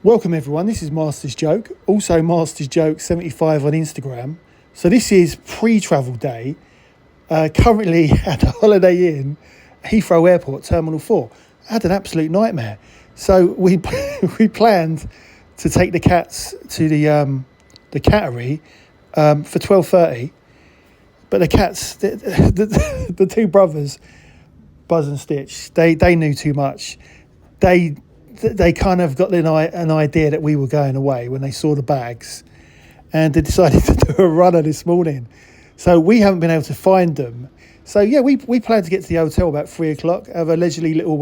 Welcome everyone, this is Master's Joke, also Master's Joke 75 on Instagram. So this is pre-travel day, currently at the Holiday Inn, Heathrow Airport, Terminal 4. I had an absolute nightmare. So we planned to take the cats to the cattery for 12:30, but the cats, the two brothers, Buzz and Stitch, they knew too much. They kind of got an idea that we were going away when they saw the bags, and they decided to do a runner this morning. So we haven't been able to find them. So yeah, we plan to get to the hotel about 3 o'clock, have a leisurely little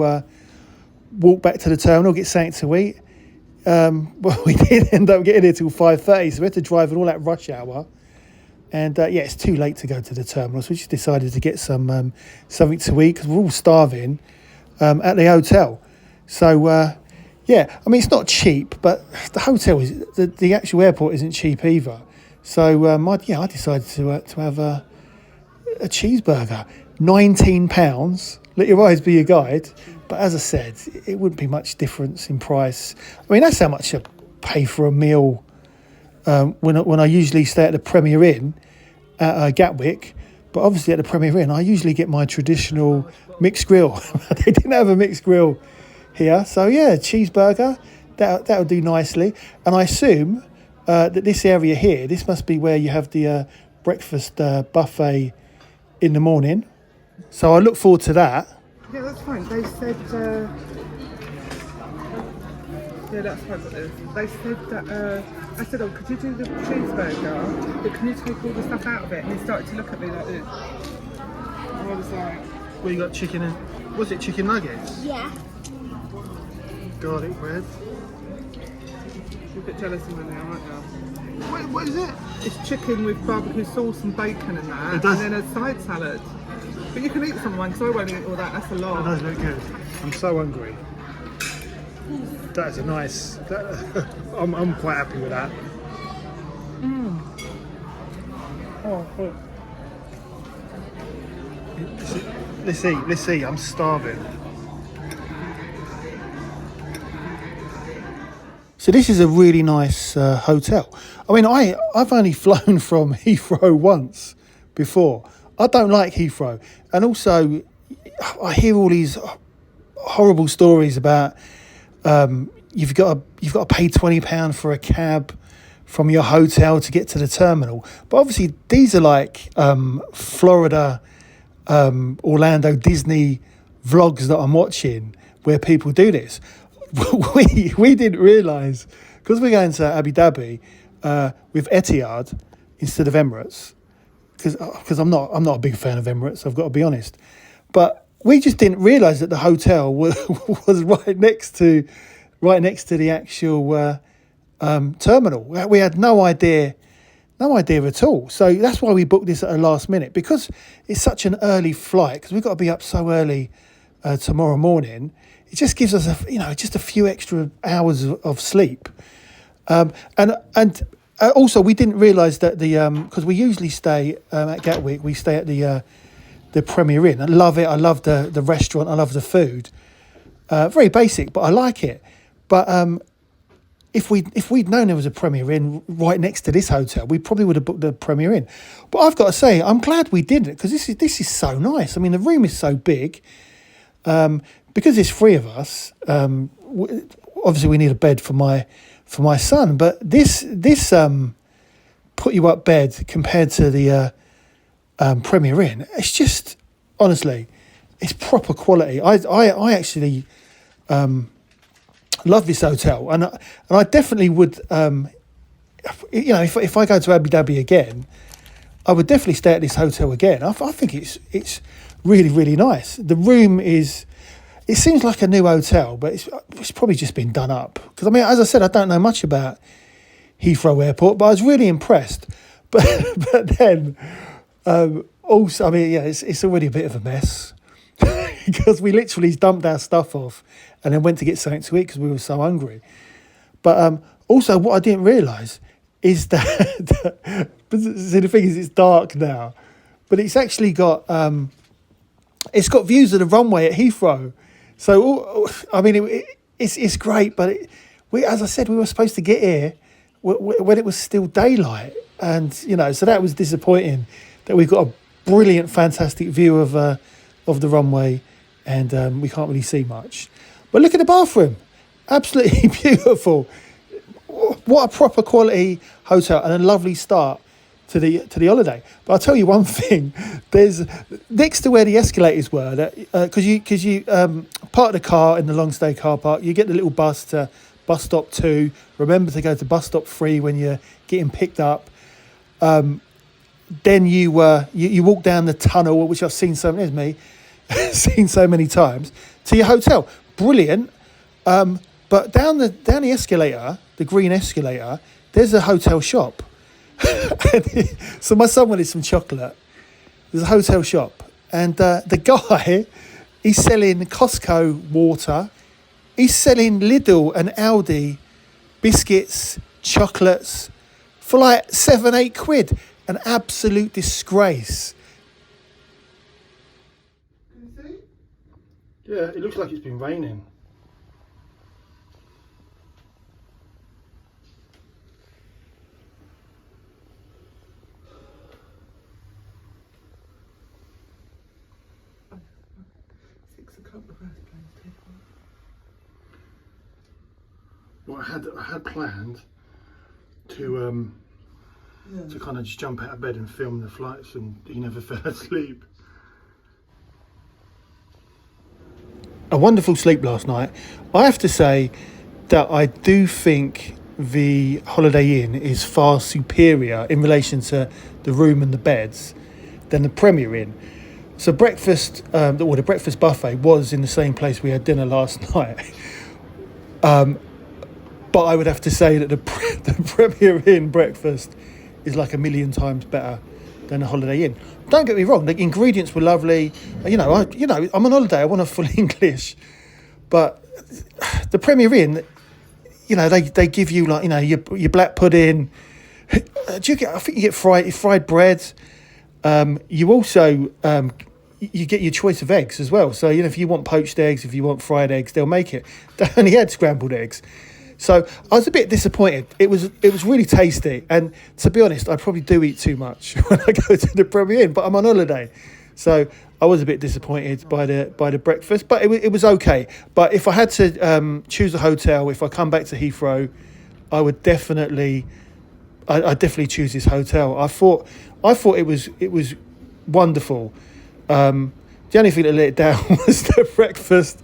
walk back to the terminal, get something to eat. Well, we did end up getting here till 5:30, so we had to drive in all that rush hour. And yeah, it's too late to go to the terminal, so we just decided to get some something to eat because we're all starving at the hotel. So yeah, I mean, it's not cheap, but the hotel is the actual airport isn't cheap either. So I decided to have a cheeseburger, £19. Let your eyes be your guide. But as I said, it wouldn't be much difference in price. I mean, that's how much I pay for a meal when I usually stay at the Premier Inn at Gatwick. But obviously at the Premier Inn, I usually get my traditional mixed grill. They didn't have a mixed grill here. So yeah, cheeseburger, that'll do nicely. And I assume that this area here, this must be where you have the breakfast buffet in the morning. So I look forward to that. Yeah, that's fine. They said, yeah, that's fine. They said that, I said, oh, could you do the cheeseburger, but can you take all the stuff out of it? And he started to look at me like this. And I was like... Well, you got chicken and... Was it chicken nuggets? Yeah. Garlic bread. You're a bit jealous of me now, aren't you? What is it? It's chicken with barbecue sauce and bacon and that, It does. and then a side salad. But you can eat some of mine, because I won't eat all that, that's a lot. That does look good. I'm so hungry. That is a nice... I'm quite happy with that. Oh, good. Let's see. I'm starving. So this is a really nice hotel. I mean, I've only flown from Heathrow once before. I don't like Heathrow, and also I hear all these horrible stories about you've got to pay £20 for a cab from your hotel to get to the terminal. But obviously these are like Florida, Orlando, Disney vlogs that I'm watching where people do this. We didn't realise, because we're going to Abu Dhabi with Etihad instead of Emirates, because I'm not a big fan of Emirates, I've got to be honest. But we just didn't realise that the hotel was right next to the actual terminal. We had no idea at all. So that's why we booked this at the last minute, because it's such an early flight, because we've got to be up so early tomorrow morning. It just gives us just a few extra hours of sleep, and also we didn't realise that because we usually stay at Gatwick, we stay at the Premier Inn. I love it. I love the restaurant. I love the food. Very basic, but I like it. But if we'd known there was a Premier Inn right next to this hotel, we probably would have booked the Premier Inn. But I've got to say, I'm glad we didn't, because this is so nice. I mean, the room is so big. Because there's three of us, obviously we need a bed for my son. But this put you up bed compared to the Premier Inn. It's just, honestly, it's proper quality. I actually love this hotel, and I definitely would. If I go to Abu Dhabi again, I would definitely stay at this hotel again. I think it's really, really nice. The room is... It seems like a new hotel, but it's probably just been done up. Because, I mean, as I said, I don't know much about Heathrow Airport, but I was really impressed. But then, also, I mean, yeah, it's already a bit of a mess. Because we literally dumped our stuff off and then went to get something to eat because we were so hungry. But also, what I didn't realise is that... See, the thing is, it's dark now. But it's actually got... it's got views of the runway at Heathrow. So, I mean, it's great, but as I said, we were supposed to get here when it was still daylight, and so that was disappointing. That we've got a brilliant, fantastic view of the runway, and we can't really see much. But look at the bathroom, absolutely beautiful. What a proper quality hotel and a lovely start to the holiday. But I'll tell you one thing: there's next to where the escalators were, that because you park the car in the long stay car park, you get the little bus to bus stop 2. Remember to go to bus stop 3 when you're getting picked up. Then you walk down the tunnel, which I've seen so many times, to your hotel. Brilliant. But down the escalator, the green escalator, there's a hotel shop. So my son wanted some chocolate. There's a hotel shop, and the guy, he's selling Costco water. He's selling Lidl and Aldi biscuits, chocolates for like 7-8 quid. An absolute disgrace. Can you see? Yeah, it looks like it's been raining. Well, I had planned to kind of just jump out of bed and film the flights, and he never fell asleep. A wonderful sleep last night. I have to say that I do think the Holiday Inn is far superior in relation to the room and the beds than the Premier Inn. So breakfast, the breakfast buffet was in the same place we had dinner last night. But I would have to say that the Premier Inn breakfast is like 1,000,000 times better than the Holiday Inn. Don't get me wrong; the ingredients were lovely. I'm on holiday. I want a full English, but the Premier Inn, they give you like your black pudding. I think you get fried bread. You also you get your choice of eggs as well. So if you want poached eggs, if you want fried eggs, they'll make it. They only had scrambled eggs. So I was a bit disappointed. It was really tasty, and to be honest, I probably do eat too much when I go to the Premier Inn. But I'm on holiday, so I was a bit disappointed by the breakfast. But it was okay. But if I had to choose a hotel, if I come back to Heathrow, I would definitely choose this hotel. I thought it was wonderful. The only thing that let it down was the breakfast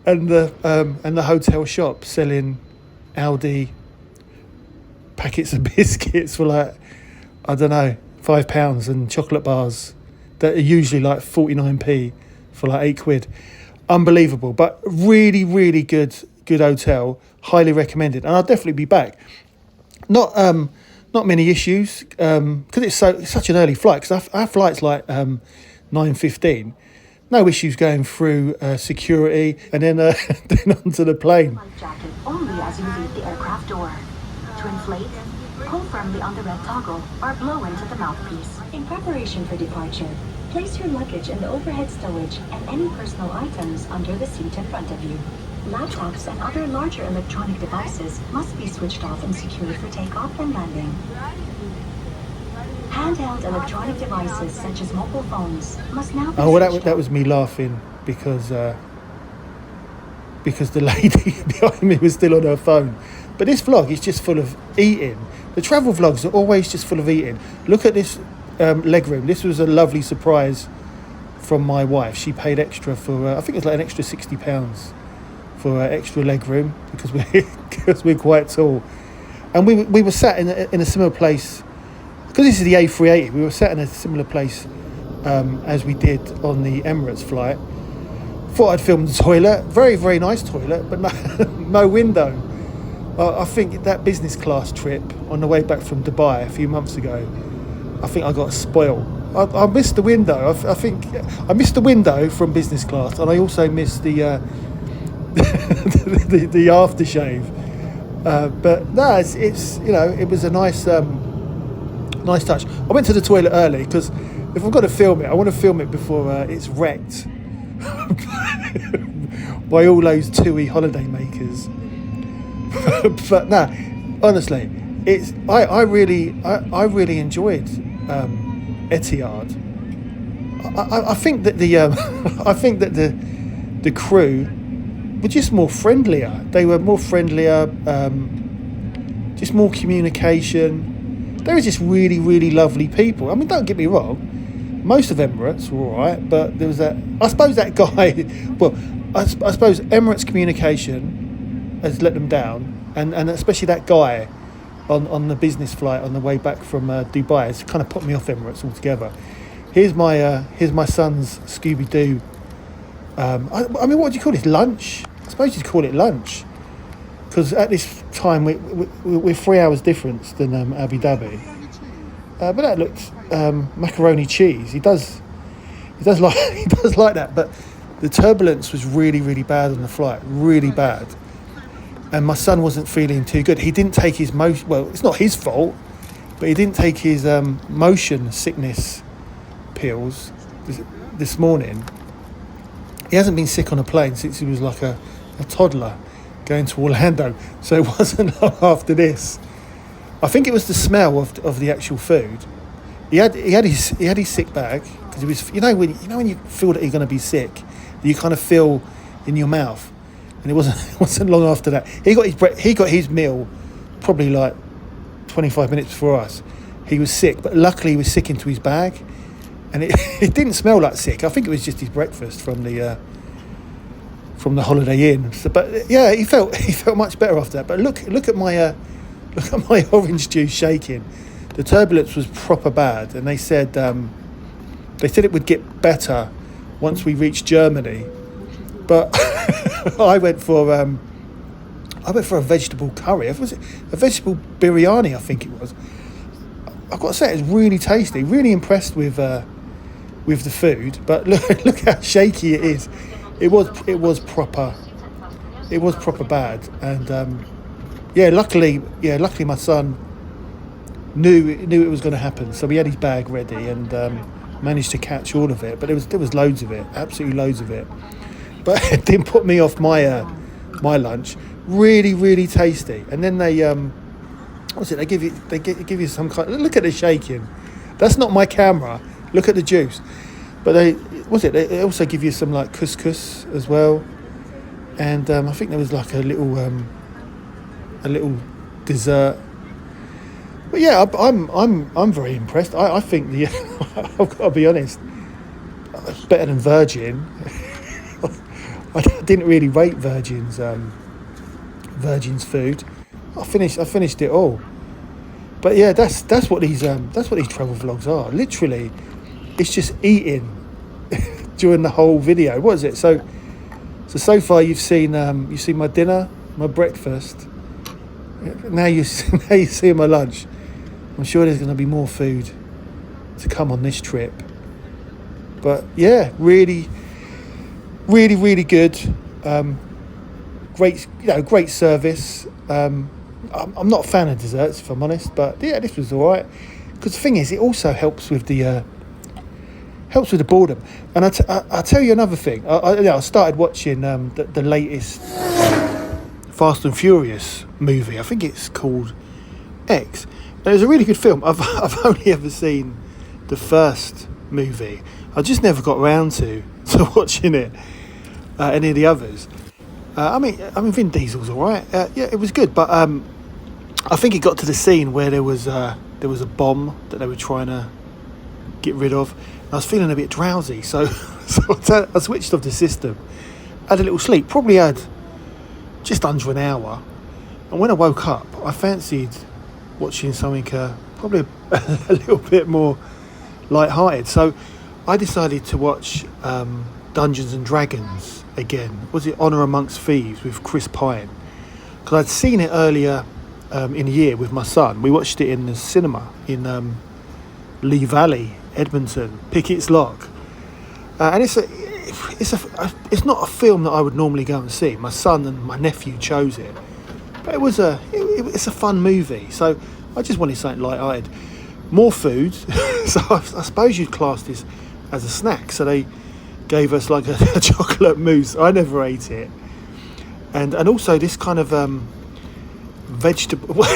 and the hotel shop selling Aldi packets of biscuits for like, I don't know, £5, and chocolate bars that are usually like 49p for like 8 quid. Unbelievable, but really, really good hotel. Highly recommended, and I'll definitely be back. Not many issues because it's such an early flight. Because our flight's like 9:15. No issues going through security, and then onto the plane. Life jacket only as you leave the aircraft door. To inflate, pull firmly on the red toggle or blow into the mouthpiece. In preparation for departure, place your luggage in the overhead stowage and any personal items under the seat in front of you. Laptops and other larger electronic devices must be switched off and secured for takeoff and landing. Handheld electronic devices such as mobile phones must now be that was me laughing because the lady behind me was still on her phone. But this vlog is just full of eating. The travel vlogs are always just full of eating. Look at this legroom. This was a lovely surprise from my wife. She paid extra for I think it's like an extra £60 for extra legroom because we're quite tall. And we were sat in a similar place. Because this is the A380, we were sat in a similar place as we did on the Emirates flight. Thought I'd film the toilet. Very, very nice toilet, but no window. I think that business class trip on the way back from Dubai a few months ago, I think I got spoiled. I missed the window. I think I missed the window from business class, and I also missed the the aftershave. But no, it's it was a nice touch. I went to the toilet early because if I'm going to film it, I want to film it before it's wrecked by all those TUI holiday makers. But no, honestly, I really enjoyed Etihad. I think that the I think that the crew were just more friendlier. They were more friendlier, just more communication. They were just really, really lovely people. I mean, don't get me wrong. Most of Emirates were all right, but there was that. I suppose that guy. Well, I suppose Emirates communication has let them down, and especially that guy on the business flight on the way back from Dubai has kind of put me off Emirates altogether. Here's my son's Scooby Doo. I mean, what do you call this? Lunch? I suppose you'd call it lunch, because at this time we're 3 hours difference than Abu Dhabi. But that looked macaroni cheese. He does like he does like that. But the turbulence was really, really bad on the flight, really bad. And my son wasn't feeling too good. He didn't take his motion. Well, it's not his fault, but he didn't take his motion sickness pills this morning. He hasn't been sick on a plane since he was like a toddler going to Orlando. So it wasn't long after this. I think it was the smell of the actual food. He had his sick bag, because it was, when you feel that you're going to be sick, you kind of feel in your mouth. And it wasn't long after that. He got his meal probably like 25 minutes before us. He was sick, but luckily he was sick into his bag, and it didn't smell like sick. I think it was just his breakfast from the Holiday Inn. So, but yeah, he felt much better after that. But look at my orange juice shaking. The turbulence was proper bad, and they said it would get better once we reached Germany. But I went for a vegetable curry. Was it a vegetable biryani? I think it was. I've got to say, it's really tasty. Really impressed with the food. But look how shaky it is. It was proper bad. And luckily my son knew it was going to happen. So he had his bag ready and managed to catch all of it. But there was loads of it, absolutely loads of it. But it didn't put me off my lunch. Really, really tasty. And then they They give you some kind. Look at the shaking. That's not my camera. Look at the juice. But they also give you some like couscous as well. And I think there was like a little dessert. But yeah, I'm very impressed. I think I've got to be honest, it's better than Virgin. I didn't really rate Virgin's food. I finished it all. But yeah, that's what these travel vlogs are. Literally, it's just eating during the whole video. What is it? So far you've seen my dinner, my breakfast. Now you see my lunch. I'm sure there's going to be more food to come on this trip. But yeah, really, really, really good. Great service. I'm not a fan of desserts, if I'm honest, but yeah, this was all right. Because the thing is, it also helps with the boredom. And I'll tell you another thing. I started watching the latest Fast and Furious movie. I think it's called X. Now, it was a really good film. I've only ever seen the first movie. I just never got around to watching it. Any of the others. I mean, Vin Diesel's all right. Yeah, it was good, but I think it got to the scene where there was a bomb that they were trying to get rid of. I was feeling a bit drowsy, so I switched off the system. Had a little sleep. Probably had just under an hour. And when I woke up, I fancied watching something probably a little bit more light-hearted. So I decided to watch Dungeons and Dragons again. Was it Honor Amongst Thieves with Chris Pine? Because I'd seen it earlier in the year with my son. We watched it in the cinema in Lee Valley, Edmonton, Pickett's Lock. And it's not a film that I would normally go and see. My son and my nephew chose it. But it's a fun movie. So I just wanted something light-hearted. More food. So I suppose you'd class this as a snack. So they gave us like a chocolate mousse. I never ate it. And also this kind of vegetable.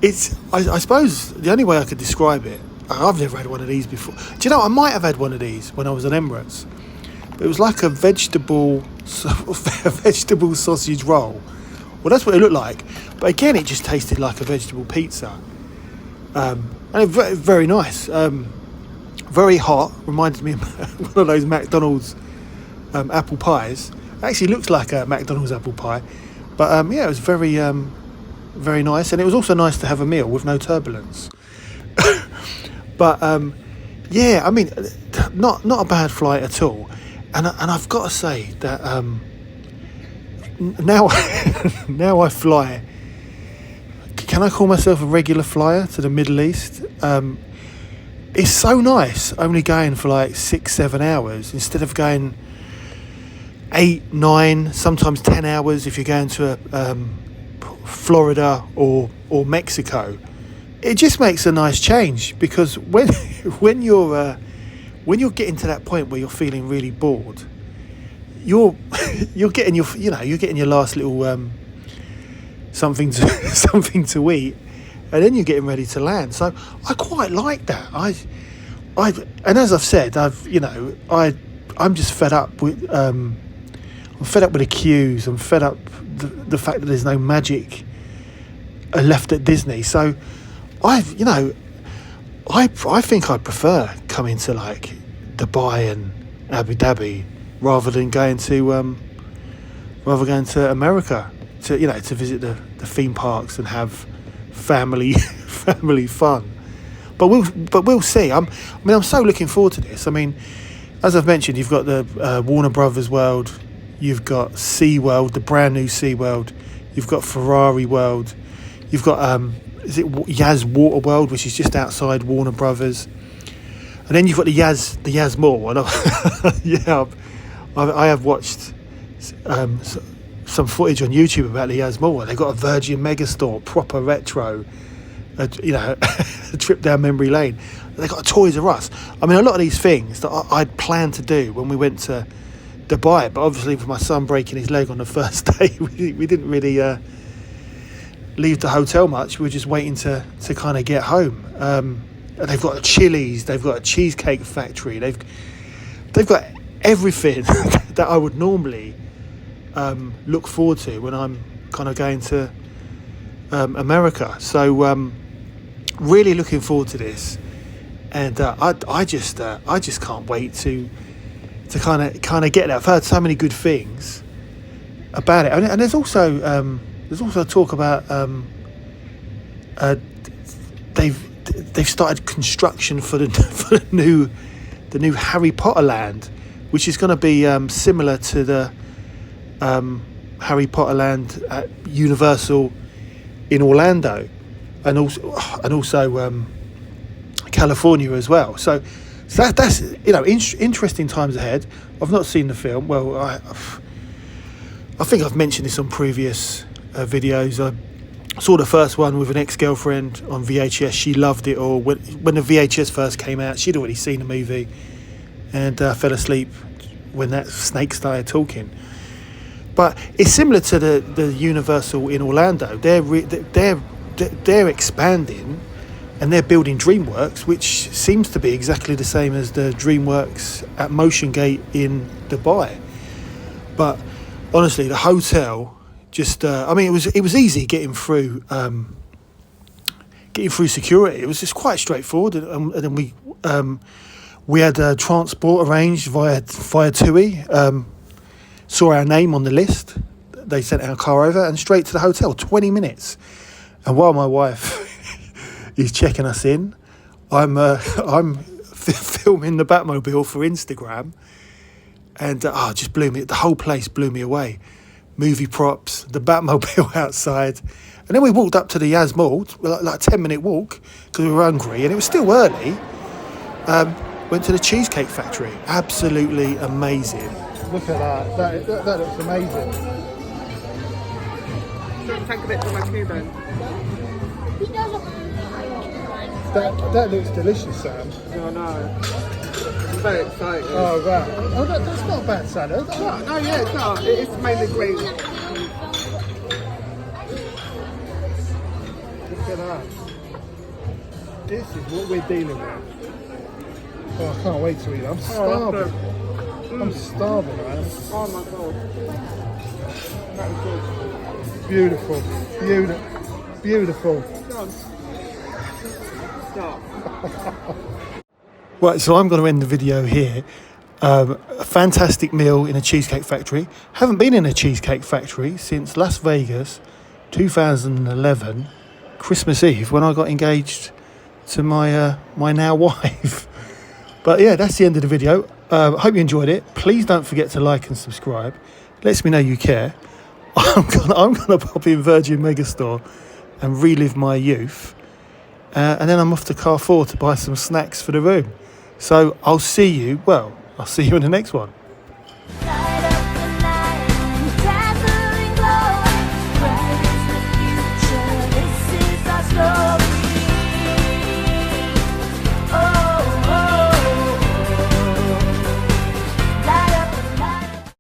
It's. I suppose the only way I could describe it. I've never had one of these before. Do you know? I might have had one of these when I was on Emirates. But it was like a vegetable sausage roll. Well, that's what it looked like. But again, it just tasted like a vegetable pizza. And it was very, very nice. Very hot. Reminded me of one of those McDonald's apple pies. It actually looks like a McDonald's apple pie. But yeah, it was very, very nice. And it was also nice to have a meal with no turbulence. But yeah, I mean, not a bad flight at all. And I've got to say that now now I fly. Can I call myself a regular flyer to the Middle East? It's so nice only going for like 6-7 hours instead of going 8, 9, sometimes 10 hours if you're going to Florida or Mexico. It just makes a nice change because when you're getting to that point where you're feeling really bored, you're getting your last little something to eat, and then you're getting ready to land. So I quite like that. And as I've said, I'm just fed up with I'm fed up with the queues. I'm fed up the fact that there's no magic left at Disney. So I think I'd prefer coming to like Dubai and Abu Dhabi rather than going to America to visit the theme parks and have family fun. But we'll see. I'm so looking forward to this. I mean, as I've mentioned, you've got the Warner Brothers World, you've got SeaWorld, the brand new SeaWorld, you've got Ferrari World, you've got is it Yas Water World, which is just outside Warner Brothers, and then you've got the Yas Mall. And I have watched some footage on YouTube about the Yas Mall. They've got a Virgin Megastore, proper retro, a trip down memory lane. They've got a Toys R Us. I mean, a lot of these things that I'd planned to do when we went to Dubai, but obviously with my son breaking his leg on the first day, we didn't really leave the hotel much. We were just waiting to kind of get home. And they've got a Chili's, they've got a cheesecake factory, they've got everything that I would normally look forward to when I'm kind of going to America. So really looking forward to this, and I just can't wait to kind of get there. I've heard so many good things about it, and there's also talk about they've started construction for the new Harry Potter land, which is going to be similar to the Harry Potter land at Universal in Orlando, and also California as well. So that's interesting times ahead. I've not seen the film. Well, I think I've mentioned this on previous videos. I saw the first one with an ex-girlfriend on VHS. She loved it all. When the VHS first came out, she'd already seen the movie and fell asleep when that snake started talking. But it's similar to the Universal in Orlando. They're expanding, and they're building DreamWorks, which seems to be exactly the same as the DreamWorks at Motion Gate in Dubai. But honestly, the hotel just it was easy getting through security. It was just quite straightforward, and then we had transport arranged via TUI. Saw our name on the list. They sent our car over and straight to the hotel, 20 minutes. And while my wife is checking us in, I'm filming the Batmobile for Instagram, and just blew me. The whole place blew me away. Movie props, the Batmobile outside, and then we walked up to the Yas Mall, like a 10-minute walk because we were hungry, and it was still early. Went to the Cheesecake Factory. Absolutely amazing. Look at that. That looks amazing. Take a bit from my Cuban. That looks delicious, Sam. Yeah, I know. I'm very excited. Oh, right. Oh, that's not a bad salad. No, yeah, it's not. It's mainly green. that. This is what we're dealing with. Oh, I can't wait to eat. I'm starving. I'm starving, man. Oh my god. That was good. Beautiful. Beautiful. Done. Stop. Right, so I'm going to end the video here. A fantastic meal in a cheesecake factory. Haven't been in a cheesecake factory since Las Vegas 2011, Christmas Eve, when I got engaged to my my now wife. But yeah, that's the end of the video. Hope you enjoyed it. Please don't forget to like and subscribe. Lets me know you care. I'm gonna pop in Virgin Megastore and relive my youth. And then I'm off to Carrefour to buy some snacks for the room. So I'll see you in the next one.